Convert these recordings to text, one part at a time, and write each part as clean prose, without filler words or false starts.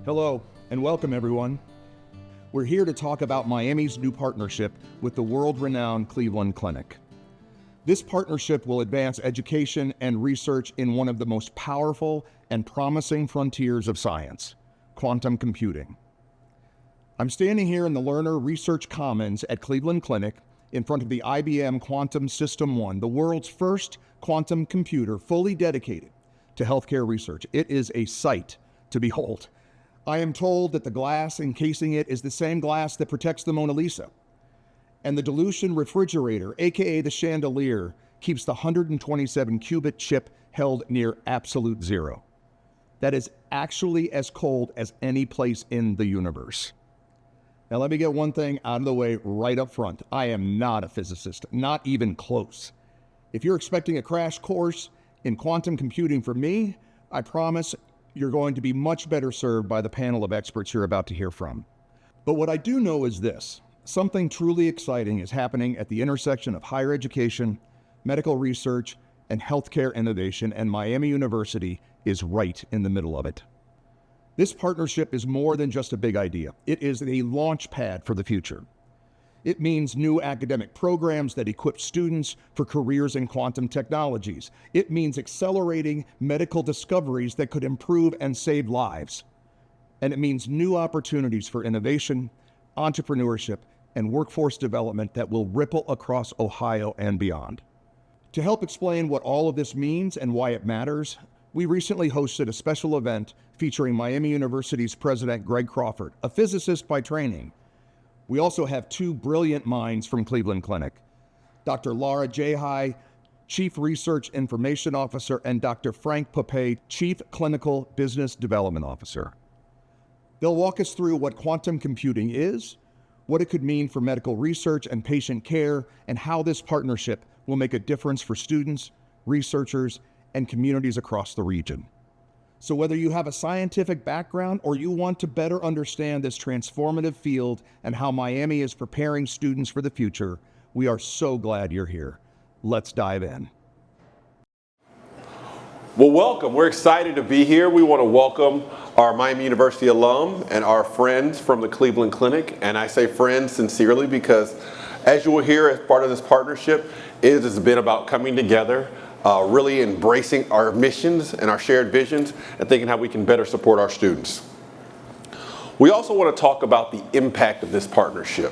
Hello, and welcome everyone. We're here to talk about Miami's new partnership with the world-renowned Cleveland Clinic. This partnership will advance education and research in one of the most powerful and promising frontiers of science, quantum computing. I'm standing here in the Learner Research Commons at Cleveland Clinic in front of the IBM Quantum System 1, the world's first quantum computer fully dedicated to healthcare research. It is a sight to behold. I am told that the glass encasing it is the same glass that protects the Mona Lisa. And the dilution refrigerator, aka the chandelier, keeps the 127 qubit chip held near absolute zero. That is actually as cold as any place in the universe. Now let me get one thing out of the way right up front. I am not a physicist, not even close. If you're expecting a crash course in quantum computing from me, I promise you're going to be much better served by the panel of experts you're about to hear from. But what I do know is this: something truly exciting is happening at the intersection of higher education, medical research, and healthcare innovation, and Miami University is right in the middle of it. This partnership is more than just a big idea. It is a launch pad for the future. It means new academic programs that equip students for careers in quantum technologies. It means accelerating medical discoveries that could improve and save lives. And it means new opportunities for innovation, entrepreneurship, and workforce development that will ripple across Ohio and beyond. To help explain what all of this means and why it matters, we recently hosted a special event featuring Miami University's president, Greg Crawford, a physicist by training. We also have two brilliant minds from Cleveland Clinic, Dr. Lara, Jehi, Chief Research Information Officer, and Dr. Frank Papay, Chief Clinical Business Development Officer. They'll walk us through what quantum computing is, what it could mean for medical research and patient care, and how this partnership will make a difference for students, researchers, and communities across the region. So whether you have a scientific background or you want to better understand this transformative field and how Miami is preparing students for the future, we are so glad you're here. Let's dive in. Well, welcome. We're excited to be here. We want to welcome our Miami University alum and our friends from the Cleveland Clinic. And I say friends sincerely because, as you will hear as part of this partnership, it has been about coming together, really embracing our missions and our shared visions and thinking how we can better support our students. We also want to talk about the impact of this partnership.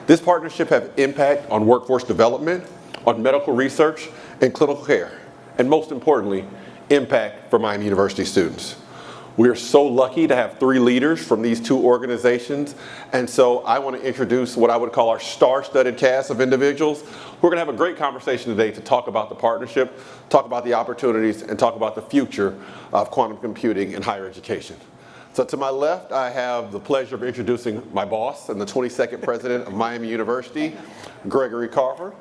This partnership has impact on workforce development, on medical research, and clinical care, and most importantly, impact for Miami University students. We are so lucky to have three leaders from these two organizations, and so I want to introduce what I would call our star-studded cast of individuals. We're going to have a great conversation today to talk about the partnership, talk about the opportunities, and talk about the future of quantum computing in higher education. So to my left, I have the pleasure of introducing my boss and the 22nd president of Miami University, Gregory Crawford.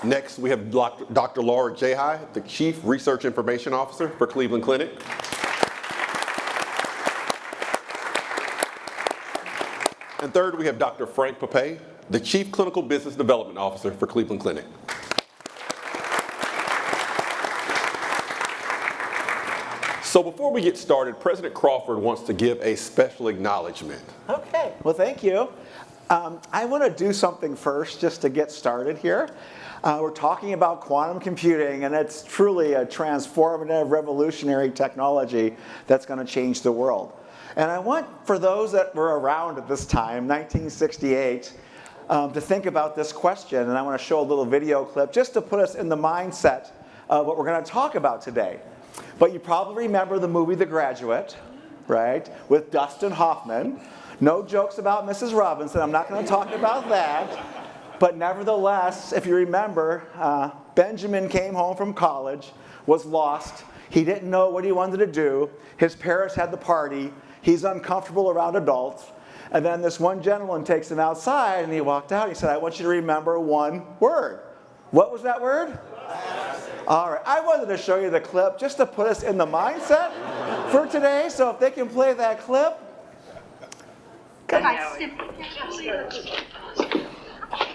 Next, we have Dr. Lara Jehi, the Chief Research Information Officer for Cleveland Clinic. And third, we have Dr. Frank Papay, the Chief Clinical Business Development Officer for Cleveland Clinic. So before we get started, President Crawford wants to give a special acknowledgement. Okay, well, thank you. I want to do something first just to get started here. We're talking about quantum computing, and it's truly a transformative, revolutionary technology that's going to change the world. And I want, for those that were around at this time, 1968, to think about this question. And I want to show a little video clip just to put us in the mindset of what we're going to talk about today. But you probably remember the movie The Graduate, right, with Dustin Hoffman. No jokes about Mrs. Robinson. I'm not going to talk about that. But nevertheless, if you remember, Benjamin came home from college, was lost. He didn't know what he wanted to do. His parents had the party. He's uncomfortable around adults. And then this one gentleman takes him outside, and he walked out. He said, I want you to remember one word. What was that word? All right. I wanted to show you the clip just to put us in the mindset for today. So if they can play that clip.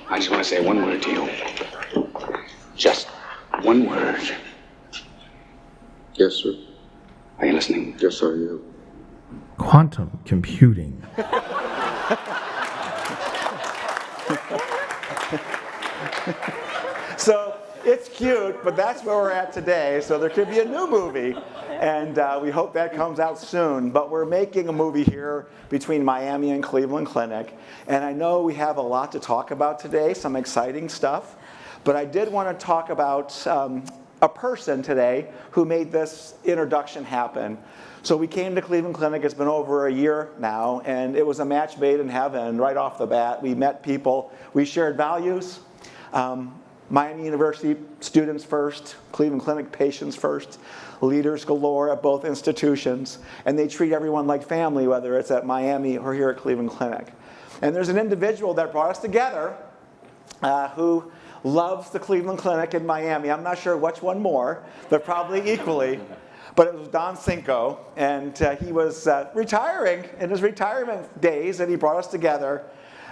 I just want to say one word to you. Just One word. Yes, sir. Are you listening? Yes, I am. Quantum computing. So it's cute, but that's where we're at today. So there could be a new movie, and we hope that comes out soon. But we're making a movie here between Miami and Cleveland Clinic, and I know we have a lot to talk about today, some exciting stuff. But I did want to talk about a person today who made this introduction happen. So we came to Cleveland Clinic, it's been over a year now, and it was a match made in heaven right off the bat. We met people, we shared values. Miami University students first, Cleveland Clinic patients first, leaders galore at both institutions, and they treat everyone like family, whether it's at Miami or here at Cleveland Clinic. And there's an individual that brought us together who loves the Cleveland Clinic in Miami. I'm not sure which one more, but probably equally. But it was Don Cinco, and he was retiring in his retirement days, and he brought us together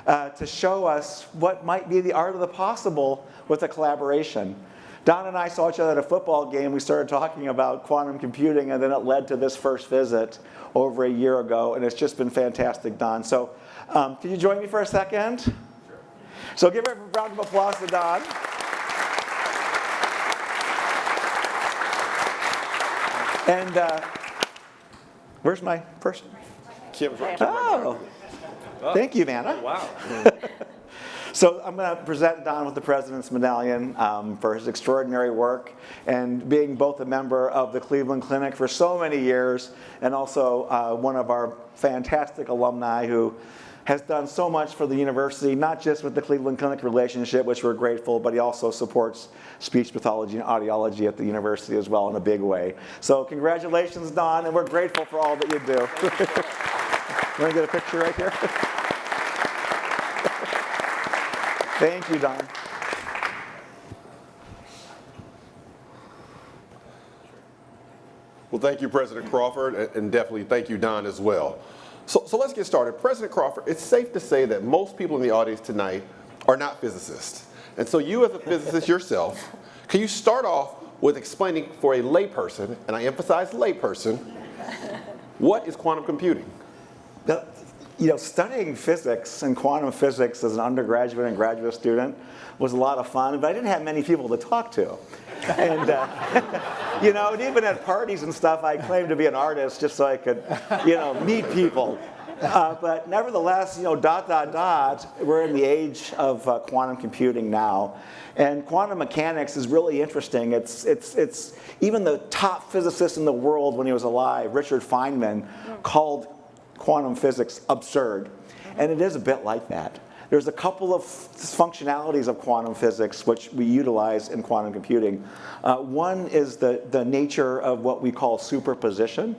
to show us what might be the art of the possible with a collaboration. Don and I saw each other at a football game. We started talking about quantum computing, and then it led to this first visit over a year ago, and it's just been fantastic, Don. So can you join me for a second? Sure. So give a round of applause to Don. And where's my person? Kim's right. Oh, thank you, Vanna. Wow. So I'm going to present Don with the President's Medallion for his extraordinary work and being both a member of the Cleveland Clinic for so many years and also one of our fantastic alumni who has done so much for the university, not just with the Cleveland Clinic relationship, which we're grateful, but he also supports speech pathology and audiology at the university as well in a big way. So congratulations, Don, and we're grateful for all that you do. You want to get a picture right here? Thank you, Don. Well, thank you, President Crawford, and definitely thank you, Don, as well. So let's get started. President Crawford, it's safe to say that most people in the audience tonight are not physicists. And so you as a physicist yourself, can you start off with explaining for a layperson, and I emphasize layperson, what is quantum computing? You know, studying physics and quantum physics as an undergraduate and graduate student was a lot of fun, but I didn't have many people to talk to. And, you know, and even at parties and stuff, I claimed to be an artist just so I could, you know, meet people. But nevertheless, you know, we're in the age of quantum computing now. And quantum mechanics is really interesting. It's even the top physicist in the world when he was alive, Richard Feynman, called quantum physics absurd. And it is a bit like that. There's a couple of functionalities of quantum physics which we utilize in quantum computing. One is the nature of what we call superposition.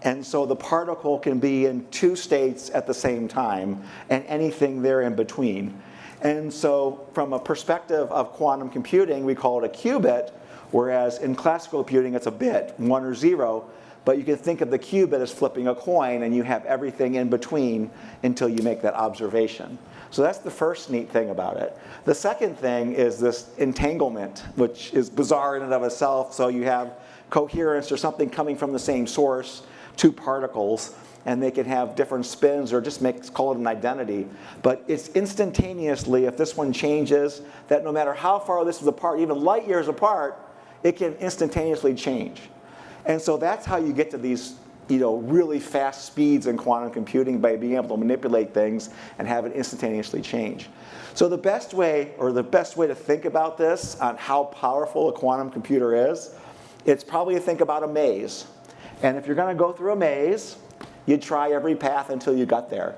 And so the particle can be in two states at the same time and anything there in between. And so from a perspective of quantum computing, we call it a qubit, whereas in classical computing it's a bit, 1 or 0. But you can think of the qubit as flipping a coin, and you have everything in between until you make that observation. So that's the first neat thing about it. The second thing is this entanglement, which is bizarre in and of itself. So you have coherence or something coming from the same source, two particles, and they can have different spins or just call it an identity. But it's instantaneously, if this one changes, that no matter how far this is apart, even light years apart, it can instantaneously change. And so that's how you get to these, you know, really fast speeds in quantum computing, by being able to manipulate things and have it instantaneously change. So the best way to think about this on how powerful a quantum computer is, it's probably to think about a maze. And if you're going to go through a maze, you'd try every path until you got there.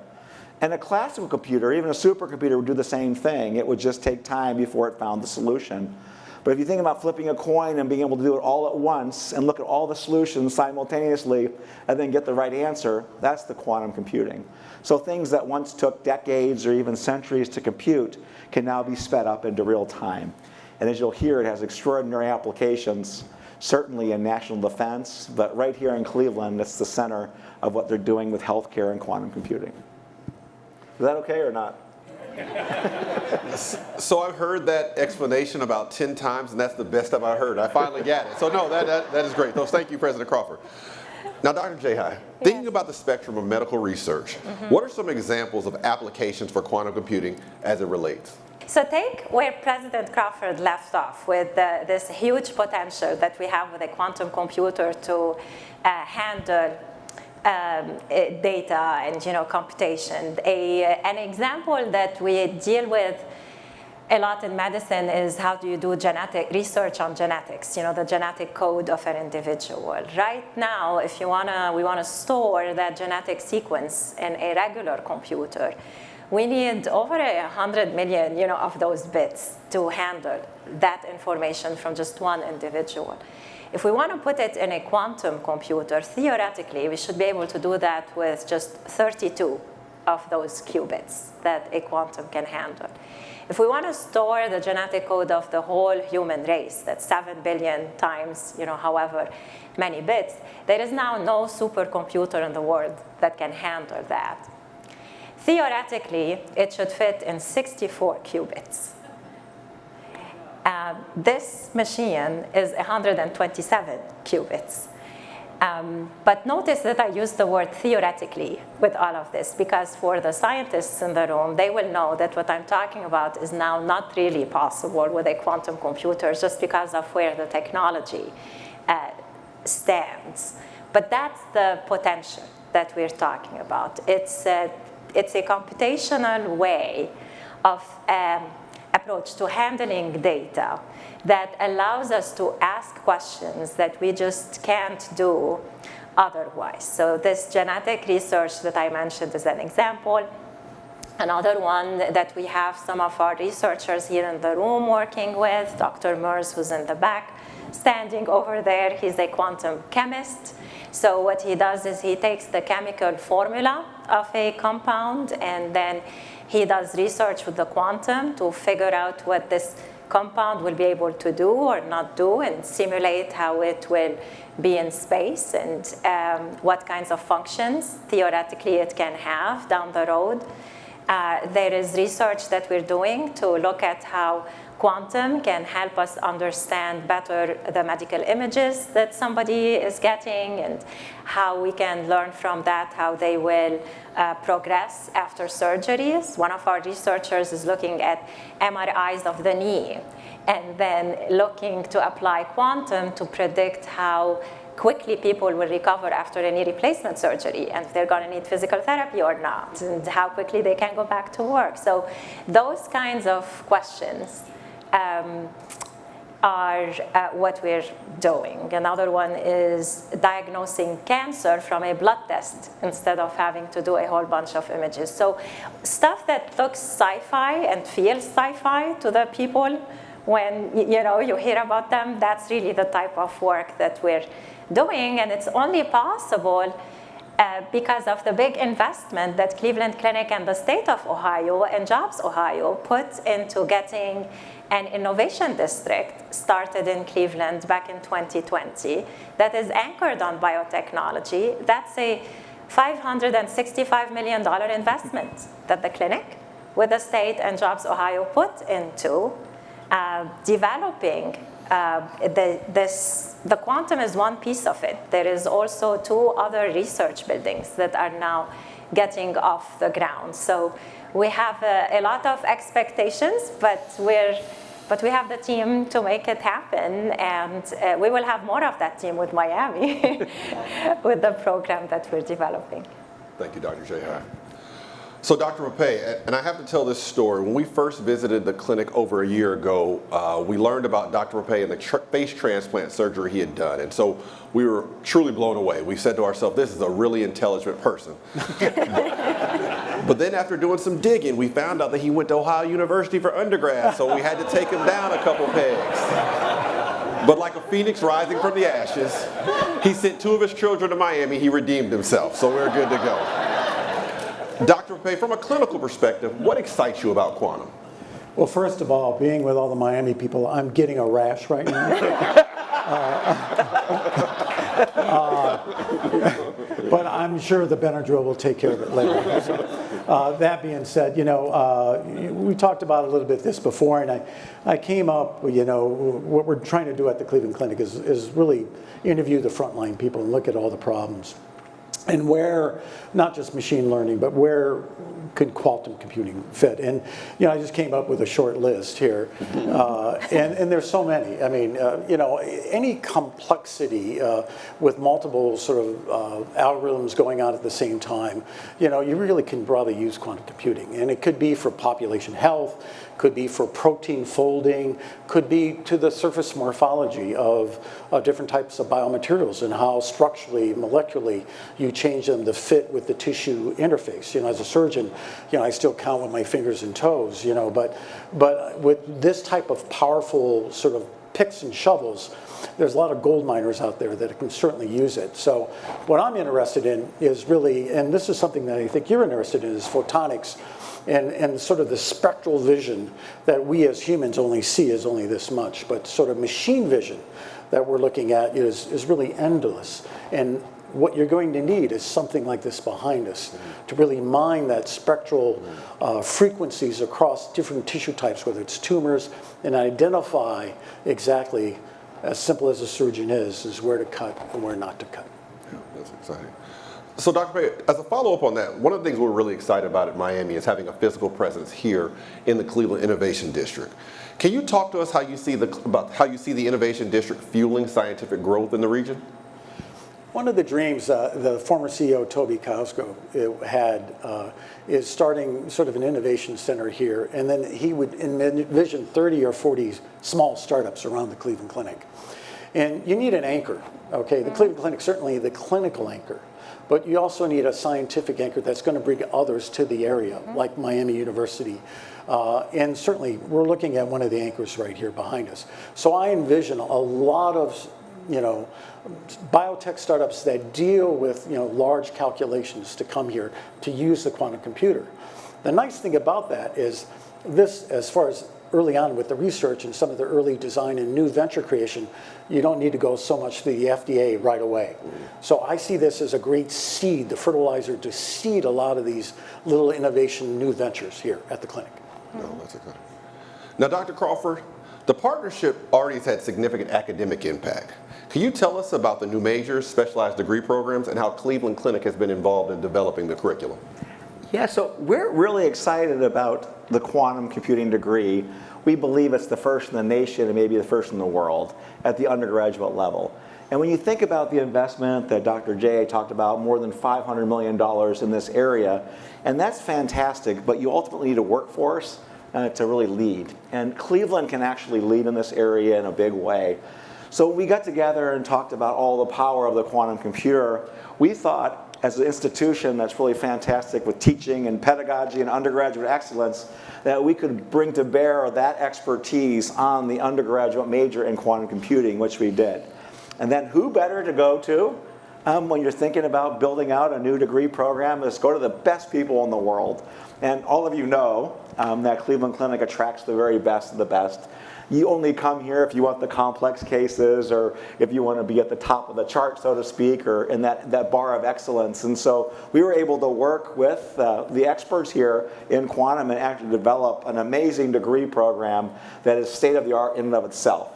And a classical computer, even a supercomputer, would do the same thing. It would just take time before it found the solution. But if you think about flipping a coin and being able to do it all at once and look at all the solutions simultaneously and then get the right answer, that's the quantum computing. So things that once took decades or even centuries to compute can now be sped up into real time. And as you'll hear, it has extraordinary applications, certainly in national defense, but right here in Cleveland, it's the center of what they're doing with healthcare and quantum computing. Is that okay or not? So I've heard that explanation about 10 times, and that's the best I've heard. I finally got it. So no, that is great. So thank you, President Crawford. Now, Dr. Jehi, thinking about the spectrum of medical research, what are some examples of applications for quantum computing as it relates? So take where President Crawford left off with this huge potential that we have with a quantum computer to handle data and computation. An example that we deal with a lot in medicine is how do you do genetic research on genetics, the genetic code of an individual. Right now, if we want to store that genetic sequence in a regular computer, we need over 100 million, of those bits to handle that information from just one individual. If we want to put it in a quantum computer, theoretically, we should be able to do that with just 32 of those qubits that a quantum can handle. If we want to store the genetic code of the whole human race, that's 7 billion times, however many bits, there is now no supercomputer in the world that can handle that. Theoretically, it should fit in 64 qubits. This machine is 127 qubits. But notice that I use the word theoretically with all of this, because for the scientists in the room, they will know that what I'm talking about is now not really possible with a quantum computer just because of where the technology stands. But that's the potential that we're talking about. It's a computational way of approach to handling data that allows us to ask questions that we just can't do otherwise. So this genetic research that I mentioned is an example. Another one that we have some of our researchers here in the room working with, Dr. Mers, who's in the back, standing over there, he's a quantum chemist. So what he does is he takes the chemical formula of a compound, and then he does research with the quantum to figure out what this compound will be able to do or not do, and simulate how it will be in space and what kinds of functions theoretically it can have down the road. There is research that we're doing to look at how quantum can help us understand better the medical images that somebody is getting, and how we can learn from that how they will progress after surgeries. One of our researchers is looking at MRIs of the knee, and then looking to apply quantum to predict how quickly people will recover after a knee replacement surgery, and if they're going to need physical therapy or not, and how quickly they can go back to work. So those kinds of questions are what we're doing. Another one is diagnosing cancer from a blood test instead of having to do a whole bunch of images. So stuff that looks sci-fi and feels sci-fi to the people when you hear about them, that's really the type of work that we're doing, and it's only possible because of the big investment that Cleveland Clinic and the state of Ohio and Jobs Ohio put into getting an innovation district started in Cleveland back in 2020 that is anchored on biotechnology. That's a $565 million investment that the clinic with the state and Jobs Ohio put into developing the quantum is one piece of it. There is also 2 other research buildings that are now getting off the ground. So we have a lot of expectations, but we have the team to make it happen, and we will have more of that team with Miami with the program that we're developing. Thank you, Dr. Jehi. So Dr. Papay, and I have to tell this story. When we first visited the clinic over a year ago, we learned about Dr. Papay and the face transplant surgery he had done. And so we were truly blown away. We said to ourselves, this is a really intelligent person. But then after doing some digging, we found out that he went to Ohio University for undergrad, so we had to take him down a couple pegs. But like a phoenix rising from the ashes, he sent 2 of his children to Miami. He redeemed himself, so we're good to go. Dr. Papay, from a clinical perspective, what excites you about quantum? Well, first of all, being with all the Miami people, I'm getting a rash right now. But I'm sure the Benadryl will take care of it later. That being said, we talked about a little bit this before, and I came up, what we're trying to do at the Cleveland Clinic is really interview the frontline people and look at all the problems. And where, not just machine learning, but where could quantum computing fit? And I just came up with a short list here, and there's so many. I mean, any complexity with multiple sort of algorithms going on at the same time, you really can probably use quantum computing, and it could be for population health, could be for protein folding, could be to the surface morphology of different types of biomaterials and how structurally, molecularly, you change them to fit with the tissue interface. As a surgeon, I still count with my fingers and toes, but with this type of powerful sort of picks and shovels, there's a lot of gold miners out there that can certainly use it. So what I'm interested in is really, and this is something that I think you're interested in, is photonics. And sort of the spectral vision that we as humans only see is only this much, but sort of machine vision that we're looking at is really endless. And what you're going to need is something like this behind us to really mine that spectral frequencies across different tissue types, whether it's tumors, and identify exactly, as simple as a surgeon is where to cut and where not to cut. Yeah, that's exciting. So Dr. Papay, as a follow-up on that, one of the things we're really excited about at Miami is having a physical presence here in the Cleveland Innovation District. Can you talk to us about how you see the Innovation District fueling scientific growth in the region? One of the dreams the former CEO, Toby Kosco, had is starting sort of an innovation center here, and then he would envision 30 or 40 small startups around the Cleveland Clinic. And you need an anchor, okay? The Cleveland Clinic, certainly the clinical anchor, but you also need a scientific anchor that's going to bring others to the area, like Miami University. And certainly, we're looking at one of the anchors right here behind us. So I envision a lot of, biotech startups that deal with, large calculations to come here to use the quantum computer. The nice thing about that is this, as far as early on with the research and some of the early design and new venture creation, you don't need to go so much to the FDA right away. So I see this as a great seed, the fertilizer to seed a lot of these little innovation new ventures here at the clinic. No, that's exciting. Now, Dr. Crawford, the partnership already has had significant academic impact. Can you tell us about the new majors, specialized degree programs, and how Cleveland Clinic has been involved in developing the curriculum? Yeah, so we're really excited about the quantum computing degree. We believe it's the first in the nation and maybe the first in the world at the undergraduate level. And when you think about the investment that Dr. Jehi talked about, more than $500 million in this area, and that's fantastic, but you ultimately need a workforce to really lead. And Cleveland can actually lead in this area in a big way. So we got together and talked about all the power of the quantum computer. We thought, as an institution that's really fantastic with teaching and pedagogy and undergraduate excellence, that we could bring to bear that expertise on the undergraduate major in quantum computing, which we did. And then who better to go to when you're thinking about building out a new degree program is go to the best people in the world. And all of you know that Cleveland Clinic attracts the very best of the best. You only come here if you want the complex cases or if you want to be at the top of the chart, so to speak, or in that bar of excellence. And so we were able to work with the experts here in quantum and actually develop an amazing degree program that is state-of-the-art in and of itself.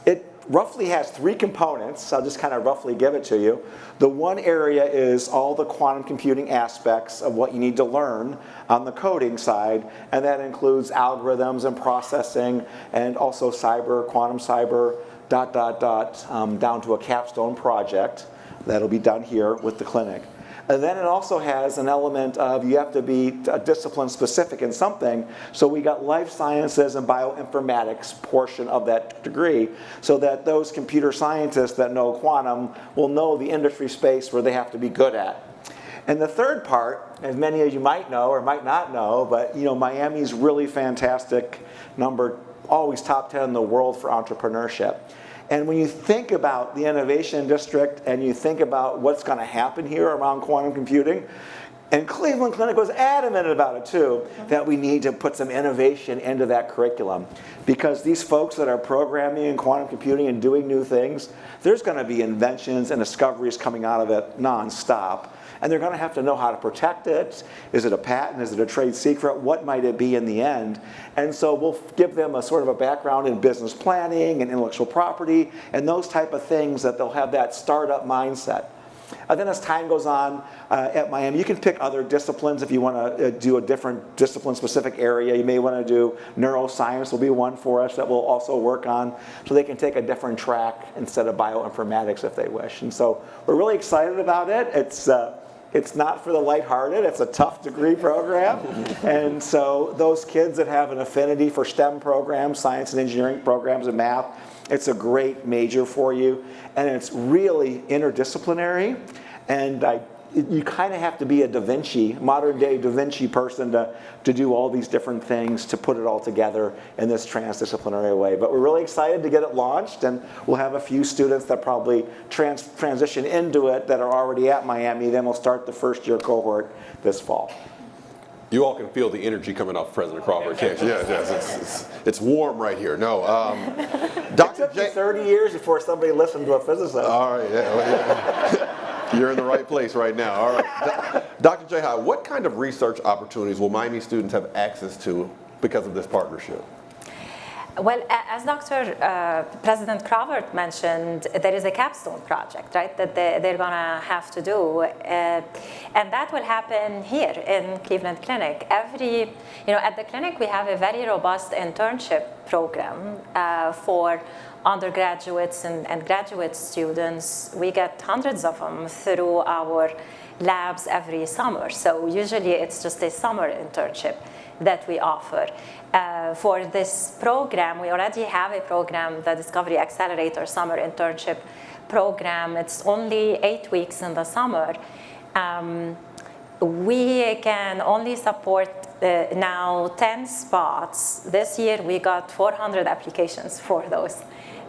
It roughly has three components. I'll just kind of roughly give it to you. The one area is all the quantum computing aspects of what you need to learn on the coding side, and that includes algorithms and processing, and also cyber, quantum cyber, down to a capstone project that'll be done here with the clinic. And then it also has an element of you have to be discipline specific in something. So we got life sciences and bioinformatics portion of that degree so that those computer scientists that know quantum will know the industry space where they have to be good at. And the third part, as many of you might know or might not know, but Miami's really fantastic number, always top 10 in the world for entrepreneurship. And when you think about the innovation district and you think about what's going to happen here around quantum computing, And Cleveland Clinic was adamant about it too, that we need to put some innovation into that curriculum. Because these folks that are programming and quantum computing and doing new things, there's going to be inventions and discoveries coming out of it nonstop. And they're going to have to know how to protect it. Is it a patent? Is it a trade secret? What might it be in the end? And so we'll give them a sort of a background in business planning and intellectual property and those type of things that they'll have that startup mindset. Then as time goes on at Miami, you can pick other disciplines if you want to do a different discipline-specific area. You may want to do neuroscience will be one for us that we'll also work on, so they can take a different track instead of bioinformatics if they wish. And so we're really excited about it. It's not for the lighthearted. It's a tough degree program. And so those kids that have an affinity for STEM programs, science and engineering programs and math, it's a great major for you. And it's really interdisciplinary. And you kind of have to be a modern day Da Vinci person to do all these different things, to put it all together in this transdisciplinary way. But we're really excited to get it launched, and we'll have a few students that probably transition into it that are already at Miami. Then we'll start the first year cohort this fall. You all can feel the energy coming off President Crawford, can't you? Yes. It's warm right here. No, Dr. It took me 30 years before somebody listened to a physicist. All right, yeah. You're in the right place right now. All right. Dr. Jehi, what kind of research opportunities will Miami students have access to because of this partnership? Well, as President Crawford mentioned, there is a capstone project, right, that they're going to have to do. And that will happen here in Cleveland Clinic. At the clinic, we have a very robust internship program for undergraduates and graduate students. We get hundreds of them through our labs every summer. So usually it's just a summer internship that we offer. For this program, we already have a program, the Discovery Accelerator Summer Internship Program. It's only 8 weeks in the summer. We can only support now 10 spots. This year we got 400 applications for those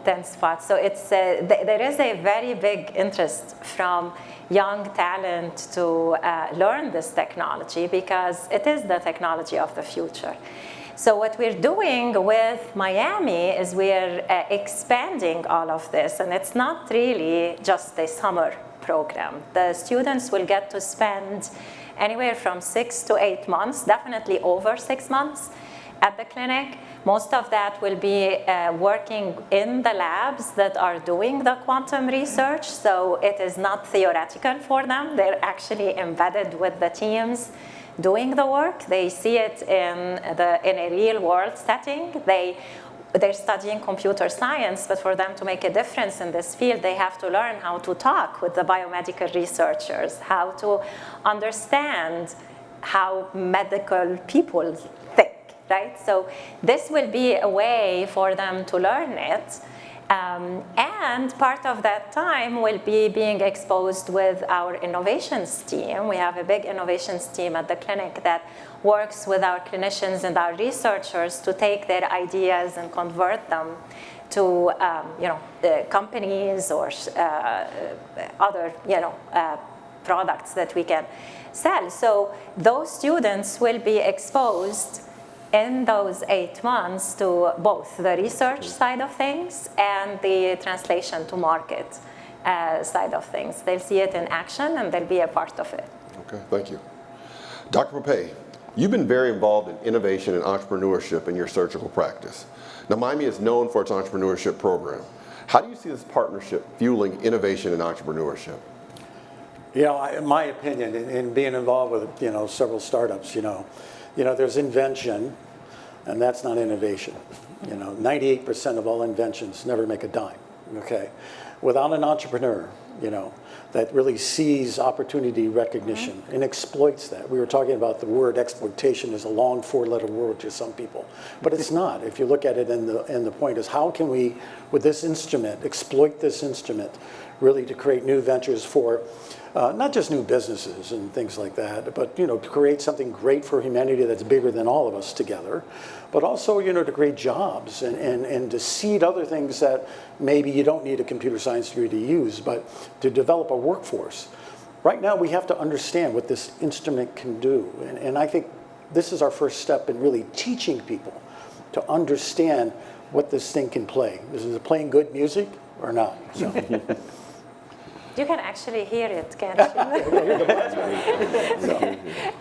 10 spots. So there is a very big interest from young talent to learn this technology because it is the technology of the future. So what we're doing with Miami is we're expanding all of this, and it's not really just a summer program. The students will get to spend anywhere from 6 to 8 months, definitely over 6 months at the clinic. Most of that will be working in the labs that are doing the quantum research, so it is not theoretical for them. They're actually embedded with the teams doing the work. They see it in a real world setting. They're studying computer science, but for them to make a difference in this field, they have to learn how to talk with the biomedical researchers, how to understand how medical people think, right? So this will be a way for them to learn it. And part of that time will be being exposed with our innovations team. We have a big innovations team at the clinic that works with our clinicians and our researchers to take their ideas and convert them to companies or other products that we can sell. So those students will be exposed in those 8 months to both the research side of things and the translation to market side of things. They'll see it in action and they'll be a part of it. Okay, thank you. Dr. Papay, you've been very involved in innovation and entrepreneurship in your surgical practice. Now, Miami is known for its entrepreneurship program. How do you see this partnership fueling innovation and entrepreneurship? In my opinion, in being involved with several startups, there's invention, and that's not innovation. 98% of all inventions never make a dime. Okay, without an entrepreneur, that really sees opportunity recognition and exploits that. We were talking about the word exploitation is a long 4-letter word to some people, but it's not. If you look at it, and the point is, how can we, with this instrument, exploit this instrument, really to create new ventures for not just new businesses and things like that, but to create something great for humanity that's bigger than all of us together, but also to create jobs and to seed other things that maybe you don't need a computer science degree to use, but to develop a workforce. right now we have to understand what this instrument can do. And I think this is our first step in really teaching people to understand what this thing can play. Is it playing good music or not? So. You can actually hear it, can't you?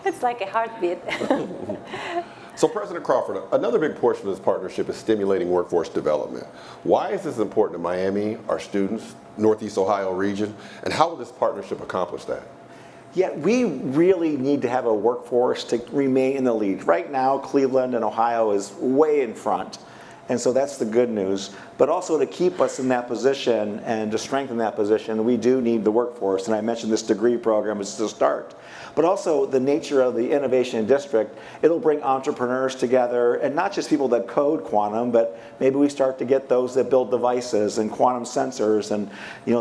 It's like a heartbeat. So President Crawford, another big portion of this partnership is stimulating workforce development. Why is this important to Miami, our students, Northeast Ohio region, and how will this partnership accomplish that? Yeah, we really need to have a workforce to remain in the lead. Right now, Cleveland and Ohio is way in front. And so that's the good news. But also to keep us in that position and to strengthen that position, we do need the workforce. And I mentioned this degree program is to start. But also the nature of the innovation district, it'll bring entrepreneurs together, and not just people that code quantum, but maybe we start to get those that build devices and quantum sensors and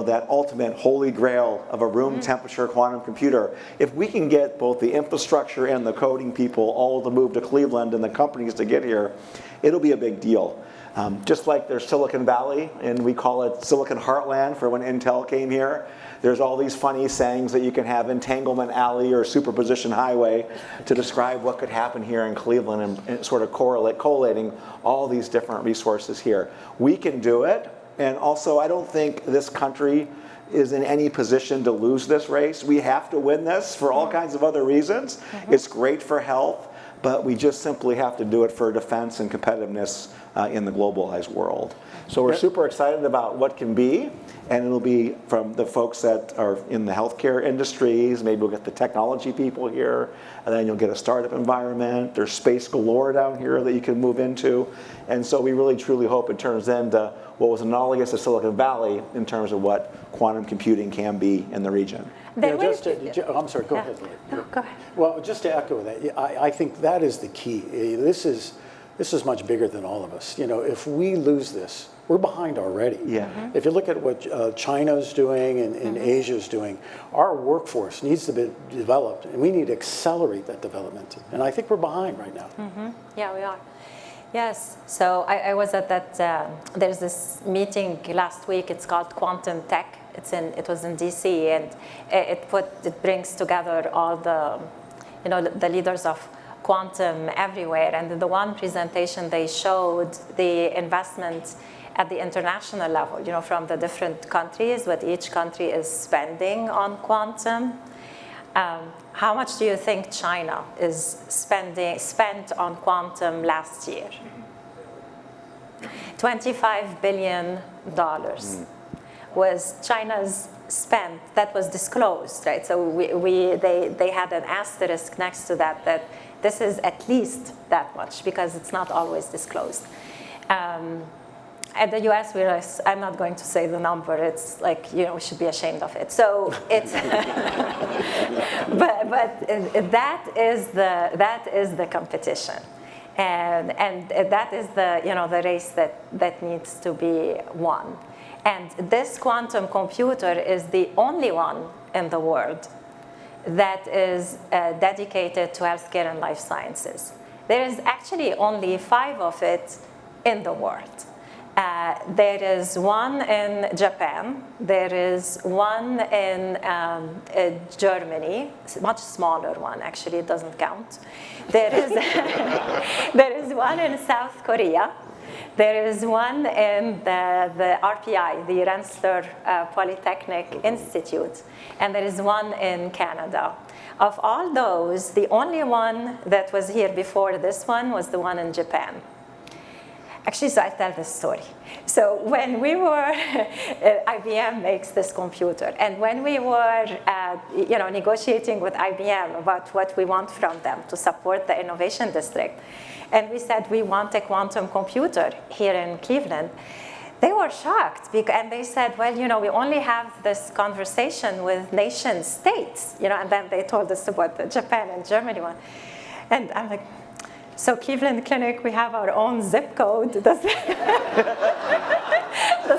that ultimate holy grail of a room temperature quantum computer. If we can get both the infrastructure and the coding people all to move to Cleveland and the companies to get here, it'll be a big deal. Just like there's Silicon Valley, and we call it Silicon Heartland for when Intel came here. There's all these funny sayings that you can have, entanglement alley or superposition highway, to describe what could happen here in Cleveland and sort of collating all these different resources here. We can do it, and also I don't think this country is in any position to lose this race. We have to win this for all kinds of other reasons. It's great for health, but we just simply have to do it for defense and competitiveness in the globalized world. So we're super excited about what can be, and it'll be from the folks that are in the healthcare industries. Maybe we'll get the technology people here, and then you'll get a startup environment. There's space galore down here that you can move into. And so we really truly hope it turns into what was analogous to Silicon Valley in terms of what quantum computing can be in the region. I'm sorry, go ahead. No, go ahead. Well, just to echo that, I think that is the key. This is much bigger than all of us. If we lose this, we're behind already. Yeah. If you look at what China's doing and Asia's doing, our workforce needs to be developed, and we need to accelerate that development. And I think we're behind right now. Yeah, we are. Yes, so I was at that, there's this meeting last week, it's called Quantum Tech. It was in DC, and it brings together all the, the leaders of quantum everywhere. And in the one presentation, they showed the investment at the international level, from the different countries, what each country is spending on quantum. How much do you think China is spent on quantum last year? $25 billion was China's spend that was disclosed, right? So they had an asterisk next to that this is at least that much, because it's not always disclosed. At the US, I'm not going to say the number. It's like, we should be ashamed of it. So it's, but that is the competition, and that is the race that needs to be won. And this quantum computer is the only one in the world that is dedicated to healthcare and life sciences. There is actually only 5 of it in the world. There is one in Japan. There is one in Germany, much smaller one, actually, it doesn't count. There is one in South Korea. There is one in the RPI, the Rensselaer Polytechnic Institute, and there is one in Canada. Of all those, the only one that was here before this one was the one in Japan. Actually, so I tell this story. So when we were, IBM makes this computer, and when we were, negotiating with IBM about what we want from them to support the innovation district, and we said we want a quantum computer here in Cleveland, they were shocked, and they said, well, we only have this conversation with nation states, and then they told us about the Japan and Germany one, and I'm like, so Cleveland Clinic, we have our own zip code. Does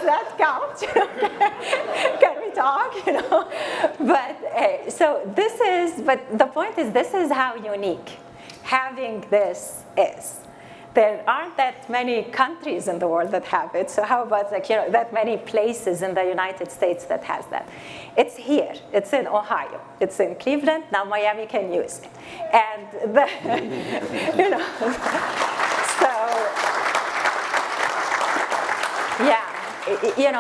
that count? Can we talk? But but the point is, this is how unique having this is. there aren't that many countries in the world that have it. So how about that many places in the United States that has that? It's here. It's in Ohio. It's in Cleveland. Now Miami can use it. And so yeah.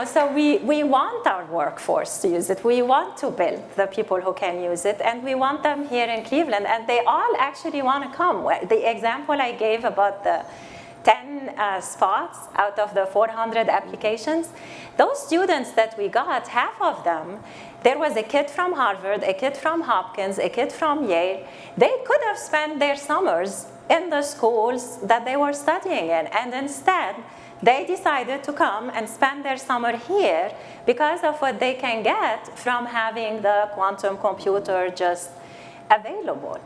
So we want our workforce to use it. We want to build the people who can use it, and we want them here in Cleveland, and they all actually want to come. The example I gave about the 10 spots out of the 400 applications, those students that we got, half of them, there was a kid from Harvard, a kid from Hopkins, a kid from Yale. They could have spent their summers in the schools that they were studying in, and instead, they decided to come and spend their summer here because of what they can get from having the quantum computer just available.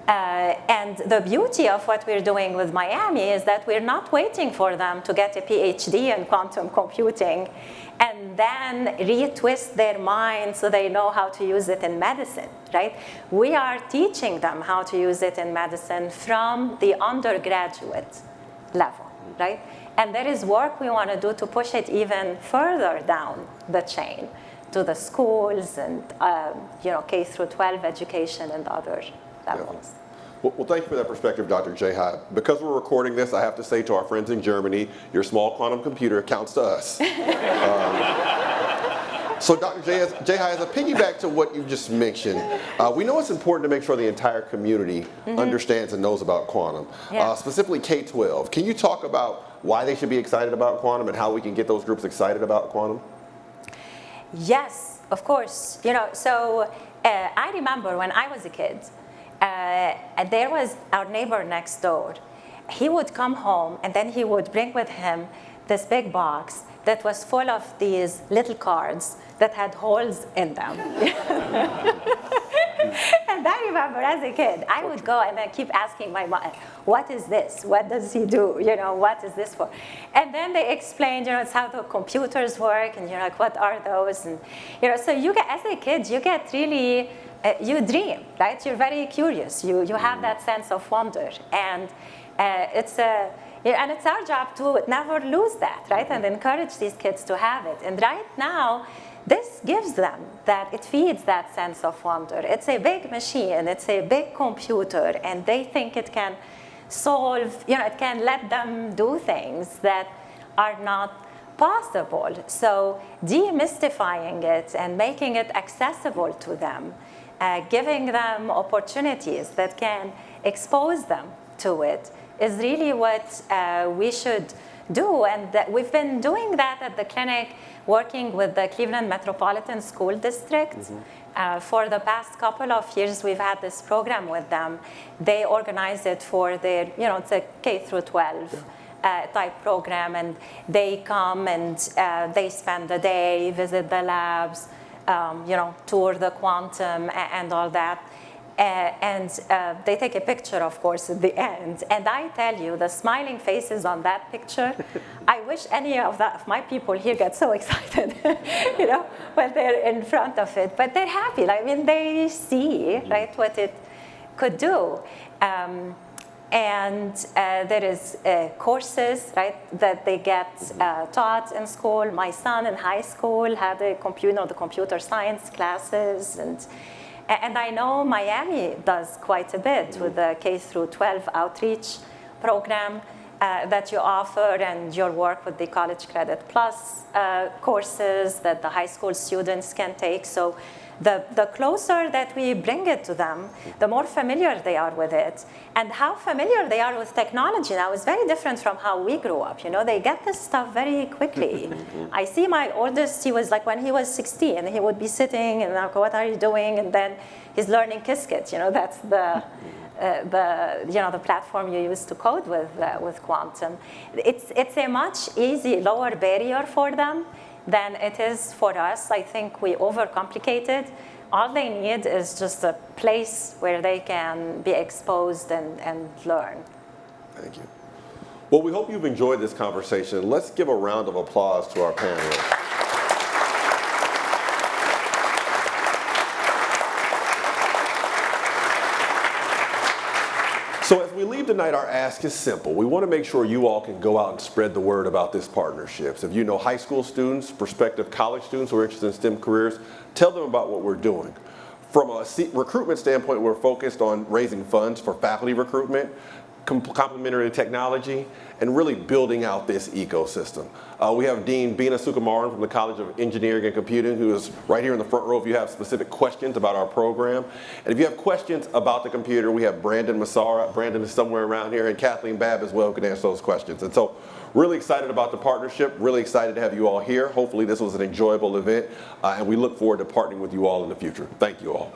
And the beauty of what we're doing with Miami is that we're not waiting for them to get a PhD in quantum computing and then retwist their mind so they know how to use it in medicine, right? We are teaching them how to use it in medicine from the undergraduate level, right? And there is work we want to do to push it even further down the chain to the schools and K through 12 education and other levels. Well, thank you for that perspective, Dr. Jehi. Because we're recording this, I have to say to our friends in Germany, your small quantum computer counts to us. So Dr. Jehi, as a piggyback to what you just mentioned, we know it's important to make sure the entire community understands and knows about quantum, specifically K-12. Can you talk about why they should be excited about quantum and how we can get those groups excited about quantum? Yes, of course. So I remember when I was a kid, there was our neighbor next door. He would come home and then he would bring with him this big box that was full of these little cards that had holes in them. And I remember as a kid, I would go and then keep asking my mom, what is this? What does he do? What is this for? And then they explained, it's how the computers work, and you're like, what are those? And so you get, as a kid, you get really, you dream, right? You're very curious. You have that sense of wonder, and it's our job to never lose that, right? And encourage these kids to have it. And right now, this gives them that, it feeds that sense of wonder. It's a big machine, it's a big computer, and they think it can solve, it can let them do things that are not possible. So demystifying it and making it accessible to them, giving them opportunities that can expose them to it is really what we should do. And we've been doing that at the clinic, working with the Cleveland Metropolitan School District. For the past couple of years, we've had this program with them. They organize it for their, it's a K through 12 type program, and they come and they spend the day, visit the labs, tour the quantum and all that. And they take a picture, of course, at the end. And I tell you, the smiling faces on that picture, I wish any of my people here get so excited, when they're in front of it. But they're happy. They see, right, what it could do. And there is courses, right, that they get taught in school. My son in high school had the computer science classes, and I know Miami does quite a bit with the K through 12 outreach program that you offer, and your work with the College Credit Plus courses that the high school students can take. So the closer that we bring it to them, the more familiar they are with it. And how familiar they are with technology now is very different from how we grew up. They get this stuff very quickly. I see my oldest, he was like, when he was 16, he would be sitting and like, what are you doing? And then he's learning Qiskit. That's the platform you use to code with quantum. It's a much lower barrier for them than it is for us. I think we overcomplicate it. All they need is just a place where they can be exposed and learn. Thank you. Well, we hope you've enjoyed this conversation. Let's give a round of applause to our panelists. So as we leave really tonight our ask is simple. We want to make sure you all can go out and spread the word about this partnership. So if you know high school students, prospective college students who are interested in STEM careers, tell them about what we're doing. From a recruitment standpoint, we're focused on raising funds for faculty recruitment, complementary technology, and really building out this ecosystem. We have Dean Bina Sukumaran from the College of Engineering and Computing, who is right here in the front row if you have specific questions about our program. And if you have questions about the computer, we have Brandon Massara. Brandon is somewhere around here, and Kathleen Babb as well, who can answer those questions. And so really excited about the partnership, really excited to have you all here. Hopefully this was an enjoyable event, and we look forward to partnering with you all in the future. Thank you all.